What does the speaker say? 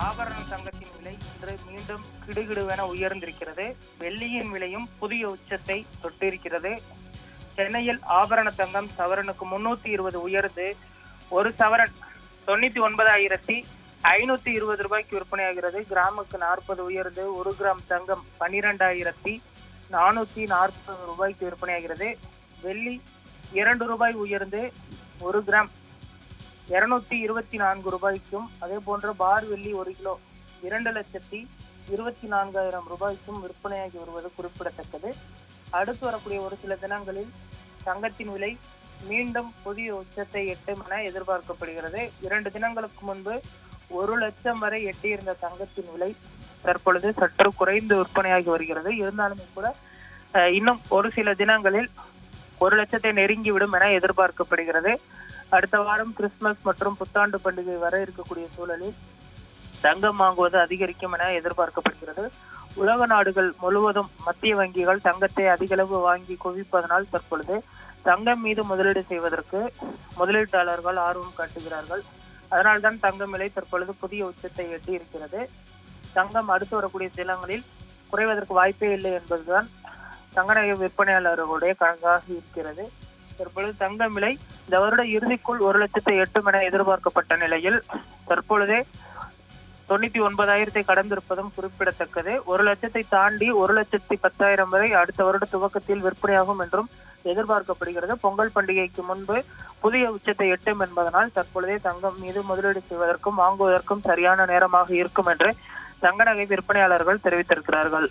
ஆபரண தங்கத்தின் விலை இன்று மீண்டும் கிடுகிடுவென உயர்ந்திருக்கிறது. வெள்ளியின் விலையும் புதிய உச்சத்தை தொட்டிருக்கிறது. சென்னையில் ஆபரண தங்கம் சவரனுக்கு 320 உயர்ந்து ஒரு சவரன் 99,520 ரூபாய்க்கு விற்பனையாகிறது. கிராமுக்கு 40 உயர்ந்து 1 கிராம் தங்கம் 12,440 ரூபாய்க்கு விற்பனையாகிறது. வெள்ளி 2 ரூபாய் உயர்ந்து 1 கிராம் 224 ரூபாய்க்கும், அதே போன்ற பார் வெள்ளி 1 கிலோ 2,24,000 ரூபாய்க்கும் விற்பனையாகி வருவது குறிப்பிடத்தக்கது. அடுத்து வரக்கூடிய ஒரு சில தினங்களில் தங்கத்தின் விலை மீண்டும் புதிய உச்சத்தை எட்டும் என எதிர்பார்க்கப்படுகிறது. 2 தினங்களுக்கு முன்பு 1 லட்சம் வரை எட்டியிருந்த தங்கத்தின் விலை தற்பொழுது சற்று குறைந்து விற்பனையாகி வருகிறது. இருந்தாலுமே கூட இன்னும் ஒரு சில தினங்களில் 1 லட்சத்தை நெருங்கிவிடும் என எதிர்பார்க்கப்படுகிறது. அடுத்த வாரம் கிறிஸ்துமஸ் மற்றும் புத்தாண்டு பண்டிகை வர இருக்கக்கூடிய சூழலில் தங்கம் வாங்குவது அதிகரிக்கும் என எதிர்பார்க்கப்படுகிறது. உலக நாடுகள் முழுவதும் மத்திய வங்கிகள் தங்கத்தை அதிக அளவு வாங்கி குவிப்பதனால் தற்பொழுது தங்கம் மீது முதலீடு செய்வதற்கு முதலீட்டாளர்கள் ஆர்வம் காட்டுகிறார்கள். அதனால்தான் தங்கம் விலை தற்பொழுது புதிய உச்சத்தை எட்டி இருக்கிறது. தங்கம் அடுத்து வரக்கூடிய தினங்களில் குறைவதற்கு வாய்ப்பே இல்லை என்பதுதான் தங்க நகை விற்பனையாளர்களுடைய கணக்காக இருக்கிறது. தற்பொழுது தங்கம் விலை இந்த வருட இறுதிக்குள் 1 லட்சத்தை எட்டும் என எதிர்பார்க்கப்பட்ட நிலையில் தற்பொழுதே 99,000 கடந்திருப்பதும் குறிப்பிடத்தக்கது. 1 லட்சத்தை தாண்டி 1,10,000 வரை அடுத்த வருட துவக்கத்தில் விற்பனையாகும் என்றும் எதிர்பார்க்கப்படுகிறது. பொங்கல் பண்டிகைக்கு முன்பு புதிய உச்சத்தை எட்டும் என்பதனால் தற்பொழுதே தங்கம் மீது முதலீடு செய்வதற்கும் வாங்குவதற்கும் சரியான நேரமாக இருக்கும் என்று தங்க நகை விற்பனையாளர்கள் தெரிவித்திருக்கிறார்கள்.